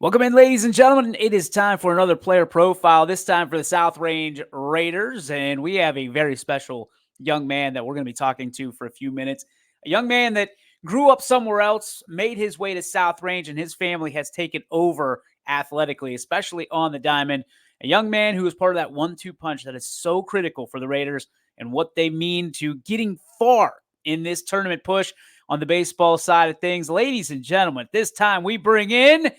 Welcome in, ladies and gentlemen. It is time for another player profile, this time for the South Range Raiders. And we have a very special young man that we're going to be talking to for a few minutes. A young man that grew up somewhere else, made his way to South Range, and his family has taken over athletically, especially on the diamond. A young man who is part of that 1-2 punch that is so critical for the Raiders and what they mean to getting far in this tournament push on the baseball side of things. Ladies and gentlemen, at this time we bring in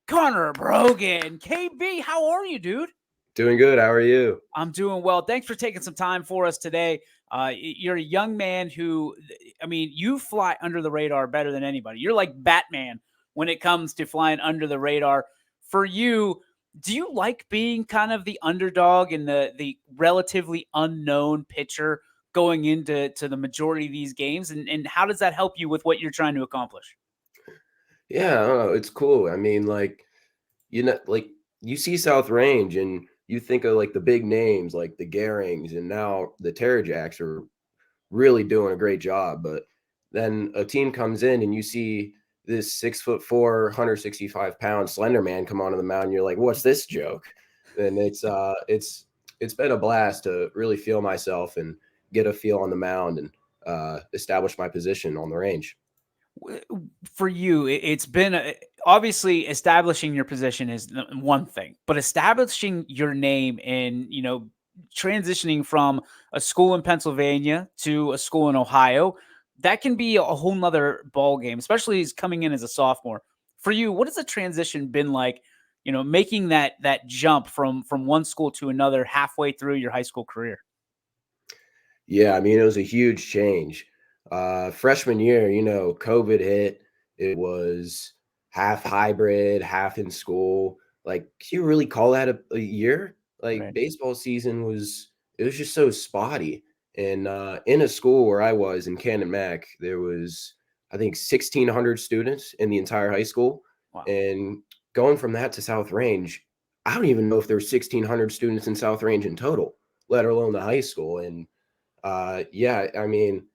Konnor Brogan. KB, how are you, dude? Doing good. How are you? I'm doing well. Thanks for taking some time for us today. You're a young man who, you fly under the radar better than anybody. You're like Batman when it comes to flying under the radar. For you, do you like being kind of the underdog and the relatively unknown pitcher going into the majority of these games? And how does that help you with what you're trying to accomplish? Yeah, I don't know. It's cool. Like you see South Range and you think of like the big names like the Garings and now the Terrajacks are really doing a great job. But then a team comes in and you see this 6'4", 165-pound slender man come onto the mound. And you're like, what's this joke? And it's been a blast to really feel myself and get a feel on the mound and establish my position on the range. For you, it's been obviously establishing your position is one thing, but establishing your name and transitioning from a school in Pennsylvania to a school in Ohio, that can be a whole nother ball game, especially as coming in as a sophomore. For you, what has the transition been like? Making that jump from one school to another halfway through your high school career. Yeah, I mean, it was a huge change. Freshman year, COVID hit. It was half hybrid, half in school. Like, can you really call that a year? Like, Right. baseball season it was just so spotty. And in a school where I was in Cannon Mac, there was, I think, 1,600 students in the entire high school. Wow. And going from that to South Range, I don't even know if there were 1,600 students in South Range in total, let alone the high school. And yeah, I mean,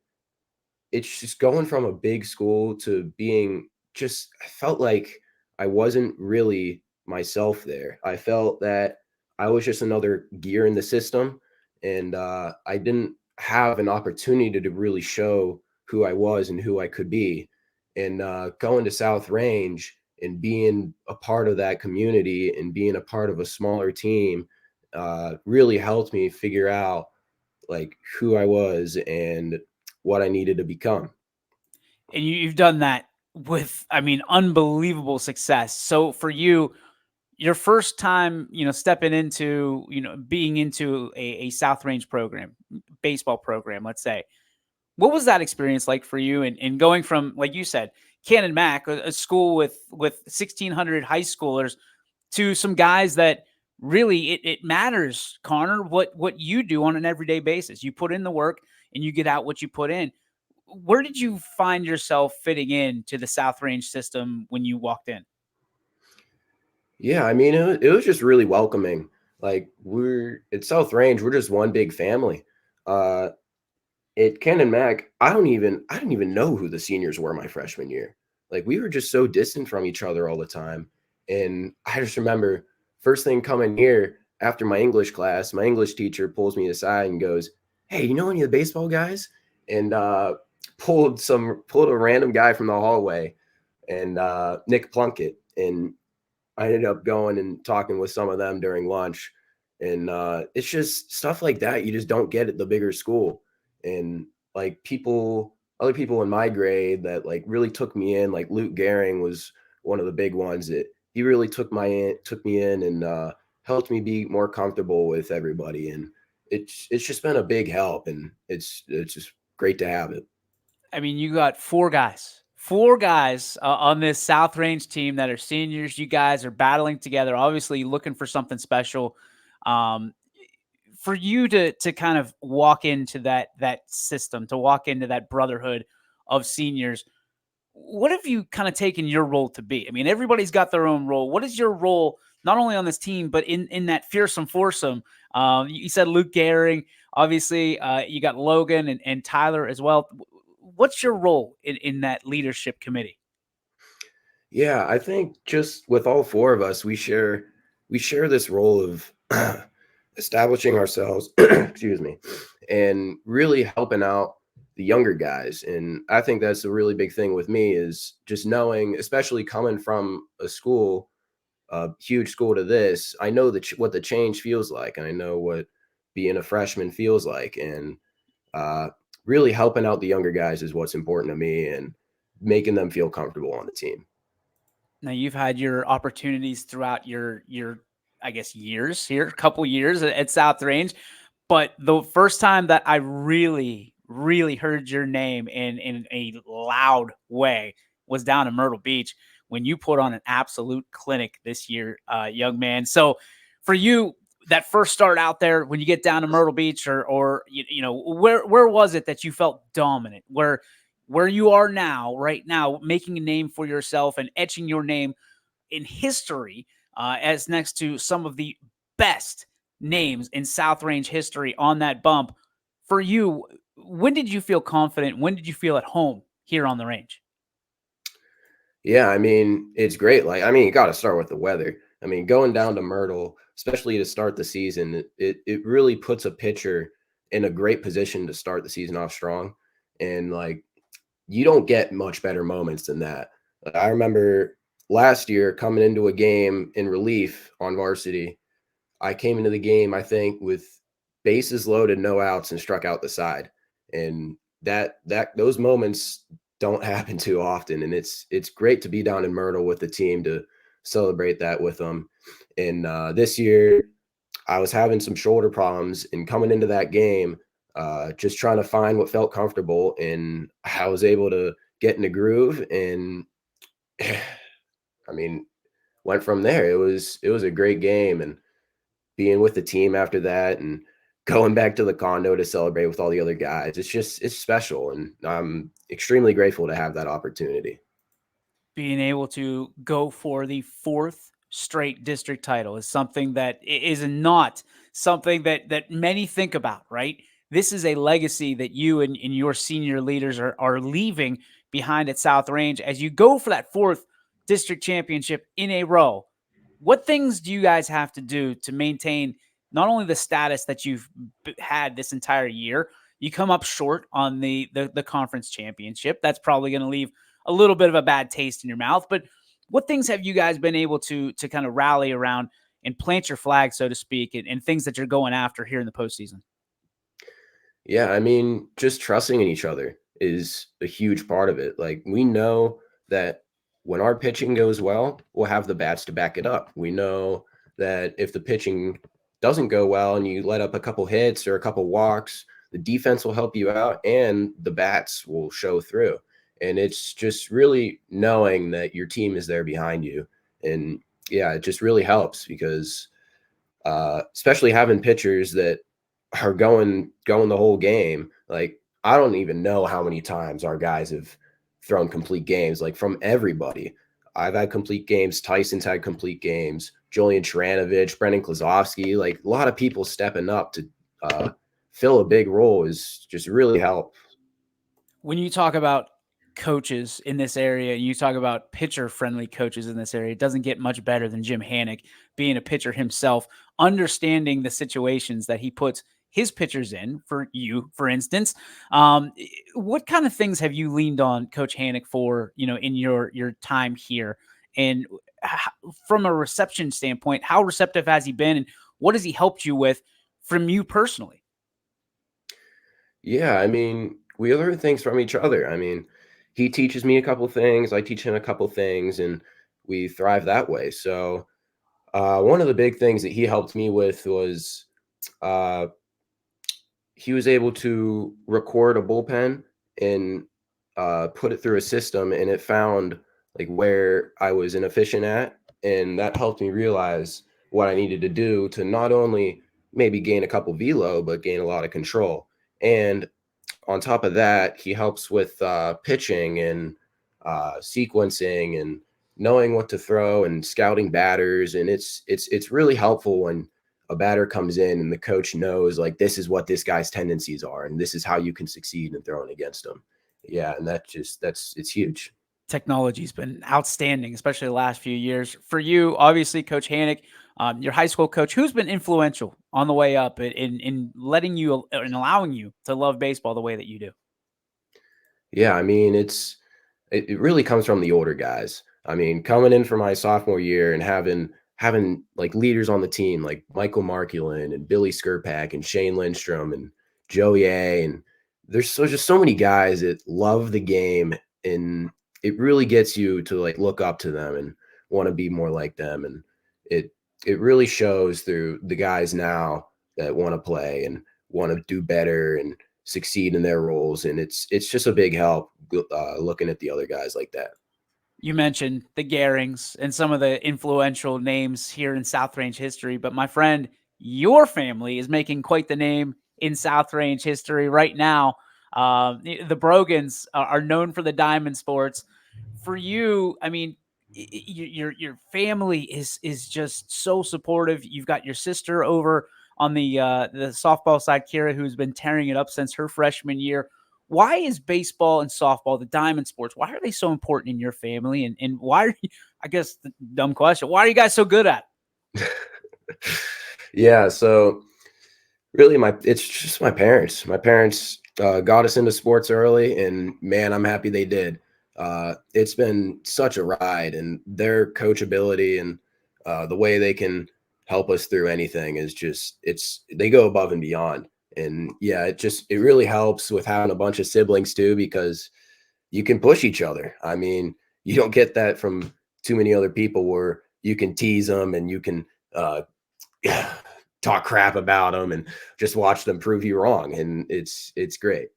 it's just going from a big school to being just, I felt like I wasn't really myself there. I felt that I was just another gear in the system, and I didn't have an opportunity to really show who I was and who I could be. And going to South Range and being a part of that community and being a part of a smaller team really helped me figure out like who I was and what I needed to become. And you've done that with, unbelievable success. So for you, your first time, stepping into, being into a South Range program, baseball program, let's say, what was that experience like for you? And going from, like you said, Cannon Mac, a school with 1,600 high schoolers, to some guys that really it matters, Konnor, what you do on an everyday basis. You put in the work and you get out what you put in. Where did you find yourself fitting in to the South Range system when you walked in? Yeah, I mean, it was just really welcoming. Like we're at South Range, we're just one big family. Uh, at Cannon Mac, I didn't even know who the seniors were my freshman year. Like we were just so distant from each other all the time. And I just remember first thing coming here after my English class, my English teacher pulls me aside and goes, "Hey, you know any of the baseball guys?" And pulled a random guy from the hallway and Nick Plunkett. And I ended up going and talking with some of them during lunch. And it's just stuff like that you just don't get at the bigger school. And like other people in my grade that like really took me in, like Luke Gehring was one of the big ones that he really took me in and helped me be more comfortable with everybody. And it's just been a big help, and it's just great to have it. You got four guys on this South Range team that are seniors. You guys are battling together, obviously looking for something special. Um, for you to kind of walk into that system, to walk into that brotherhood of seniors, what have you kind of taken your role to be? Everybody's got their own role. What is your role, not only on this team, but in that fearsome foursome? You said Luke Gehring, obviously. You got Logan and Tyler as well. What's your role in that leadership committee? Yeah, I think just with all four of us, we share this role of establishing ourselves, excuse me, and really helping out the younger guys. And I think that's a really big thing with me is just knowing, especially coming from a huge school to this, I know what the change feels like, and I know what being a freshman feels like, and uh, really helping out the younger guys is what's important to me, and making them feel comfortable on the team. Now you've had your opportunities throughout your I guess years here, a couple years at South Range, but the first time that I really heard your name in a loud way was down in Myrtle Beach when you put on an absolute clinic this year, young man. So for you, that first start out there when you get down to Myrtle Beach, or you know where was it that you felt dominant? Where you are now, right now, making a name for yourself and etching your name in history as next to some of the best names in South Range history on that bump. For you, when did you feel confident? When did you feel at home here on the range? Yeah, I mean, it's great. Like, I mean, you got to start with the weather. I mean, going down to Myrtle, especially to start the season, it really puts a pitcher in a great position to start the season off strong. And like, you don't get much better moments than that. Like, I remember last year coming into a game in relief on varsity. I came into the game, I think, with bases loaded, no outs, and struck out the side. And that those moments don't happen too often. And it's great to be down in Myrtle with the team to celebrate that with them. And this year, I was having some shoulder problems, and coming into that game, just trying to find what felt comfortable, and I was able to get in a groove. And I mean, went from there. It was a great game, and being with the team after that, and going back to the condo to celebrate with all the other guys. It's special, and I'm extremely grateful to have that opportunity. Being able to go for the fourth straight district title is something that is not something that many think about, right? This is a legacy that you and your senior leaders are leaving behind at South Range as you go for that fourth district championship in a row. What things do you guys have to do to maintain not only the status that you've had this entire year? You come up short on the conference championship. That's probably going to leave a little bit of a bad taste in your mouth. But what things have you guys been able to kind of rally around and plant your flag, so to speak, and things that you're going after here in the postseason? Yeah, I mean, just trusting in each other is a huge part of it. Like, we know that when our pitching goes well, we'll have the bats to back it up. We know that if the pitching doesn't go well and you let up a couple hits or a couple walks, the defense will help you out and the bats will show through. And it's just really knowing that your team is there behind you. And yeah, it just really helps because especially having pitchers that are going the whole game. Like, I don't even know how many times our guys have thrown complete games. Like, from everybody, I've had complete games. Tyson's had complete games. Julian Sharanovich, Brendan Klazowski, like a lot of people stepping up to uh, fill a big role is just really help. When you talk about coaches in this area, and you talk about pitcher friendly coaches in this area, it doesn't get much better than Jim Hannick being a pitcher himself, understanding the situations that he puts his pitchers in. For you, for instance, what kind of things have you leaned on Coach Hannick for, in your time here? And from a reception standpoint, how receptive has he been, and what has he helped you with from you personally? Yeah, I mean, we learn things from each other. I mean, he teaches me a couple things, I teach him a couple things, and we thrive that way. So one of the big things that he helped me with was uh, he was able to record a bullpen and put it through a system, and it found like where I was inefficient at, and that helped me realize what I needed to do to not only maybe gain a couple velo, but gain a lot of control. And on top of that, he helps with pitching and sequencing and knowing what to throw and scouting batters. And it's really helpful when a batter comes in and the coach knows like this is what this guy's tendencies are and this is how you can succeed in throwing against him. Yeah, and that's it's huge. Technology's been outstanding, especially the last few years. For you, obviously, Coach Hannick, your high school coach, who's been influential on the way up in letting you and allowing you to love baseball the way that you do. Yeah, I mean, it really comes from the older guys. I mean, coming in for my sophomore year and having like leaders on the team like Michael Markulin and Billy Skirpak and Shane Lindstrom and Joey A. And there's just so many guys that love the game, and it really gets you to like look up to them and want to be more like them. And it it really shows through the guys now that want to play and want to do better and succeed in their roles, and it's just a big help looking at the other guys like that. You mentioned the Garings and some of the influential names here in South Range history, but my friend, your family is making quite the name in South Range history right now. The Brogans are known for the diamond sports. For you, I mean, your family is just so supportive. You've got your sister over on the softball side, Kira, who's been tearing it up since her freshman year. Why is baseball and softball, the diamond sports, why are they so important in your family? And why are you, I guess the dumb question, why are you guys so good at Yeah, so really it's just my parents. My parents got us into sports early, and man, I'm happy they did. It's been such a ride, and their coachability and the way they can help us through anything is just they go above and beyond. And yeah, it really helps with having a bunch of siblings too, because you can push each other. I mean, you don't get that from too many other people where you can tease them and you can uh, talk crap about them and just watch them prove you wrong. And it's great.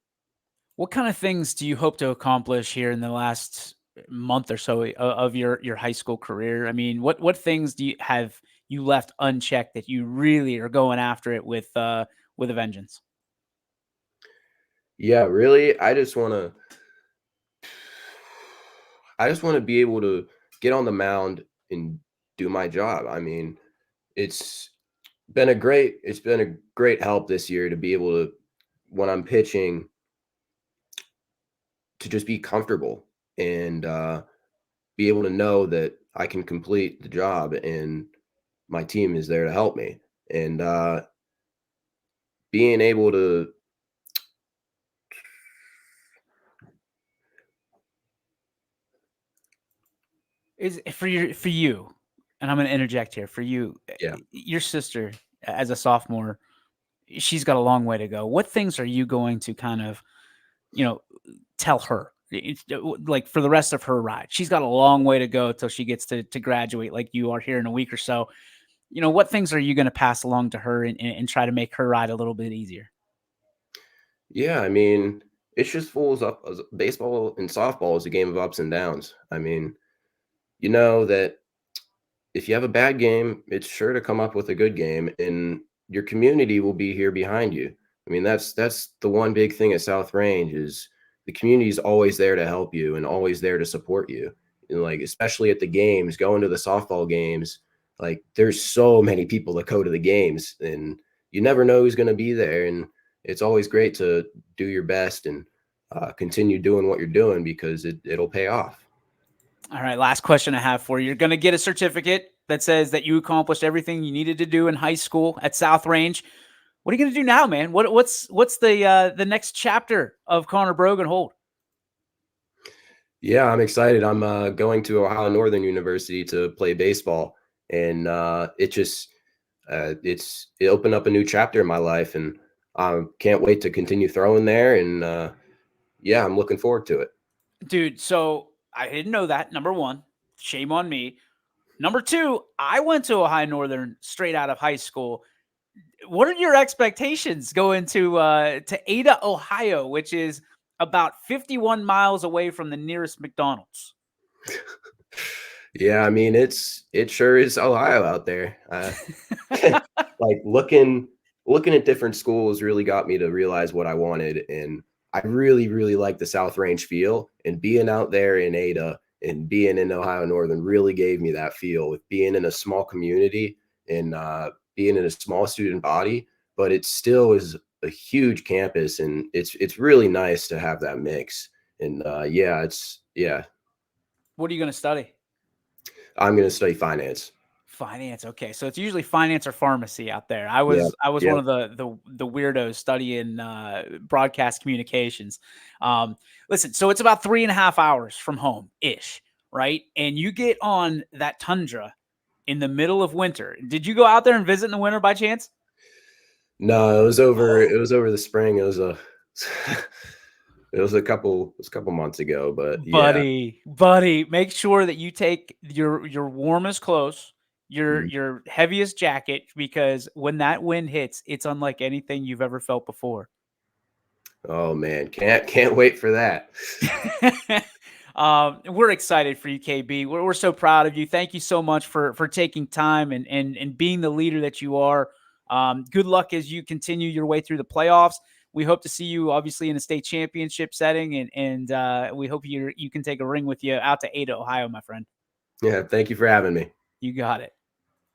What kind of things do you hope to accomplish here in the last month or so of your high school career? I mean, what things do you have you left unchecked that you really are going after it with a vengeance? Yeah, really. I just want to be able to get on the mound and do my job. I mean, it's it's been a great help this year to be able to, when I'm pitching, to just be comfortable and be able to know that I can complete the job and my team is there to help me. And being able to, Is for you, and I'm going to interject here for you, yeah. your sister as a sophomore, she's got a long way to go. What things are you going to kind of, you know, tell her? Like for the rest of her ride, she's got a long way to go till she gets to graduate, like you are here in a week or so. What things are you going to pass along to her and try to make her ride a little bit easier? Yeah, I mean, it's just fools up. Baseball and softball is a game of ups and downs. I mean, you know that if you have a bad game, it's sure to come up with a good game, and your community will be here behind you. I mean, that's the one big thing at South Range is the community is always there to help you and always there to support you. And like especially at the games, going to the softball games, like there's so many people that go to the games, and you never know who's going to be there. And it's always great to do your best and continue doing what you're doing because it'll pay off. All right, last question I have for you. You're going to get a certificate that says that you accomplished everything you needed to do in high school at South Range. What are you going to do now, man? What's the next chapter of Konnor Brogan hold? Yeah, I'm excited. I'm going to Ohio Northern University to play baseball, and it opened up a new chapter in my life, and I can't wait to continue throwing there. And yeah, I'm looking forward to it. Dude, so I didn't know that. Number one, shame on me. Number two, I went to Ohio Northern straight out of high school. What are your expectations going to Ada, Ohio, which is about 51 miles away from the nearest McDonald's? Yeah, I mean it sure is Ohio out there. Like looking at different schools really got me to realize what I wanted, and I really like the South Range feel. And being out there in Ada and being in Ohio Northern really gave me that feel with being in a small community and being in a small student body, but it still is a huge campus, and it's really nice to have that mix. And yeah, What are you going to study? I'm going to study finance. Finance. Okay, so it's usually finance or pharmacy out there. I Yeah. was I was one Yeah. of the weirdos studying broadcast communications. Um, Listen, so it's about 3.5 hours from home ish, right? And you get on that tundra in the middle of winter. Did you go out there and visit in the winter by chance? No, Oh, it was over the spring. It was a it was a couple months ago, but yeah. buddy, make sure that you take your warmest clothes, Mhm. your heaviest jacket, because when that wind hits, it's unlike anything you've ever felt before. Oh man, can't wait for that. We're excited for you, KB. We're so proud of you. Thank you so much for taking time and being the leader that you are. Good luck as you continue your way through the playoffs. We hope to see you obviously in a state championship setting, and we hope you can take a ring with you out to Ada, Ohio, my friend. Yeah, thank you for having me. You got it.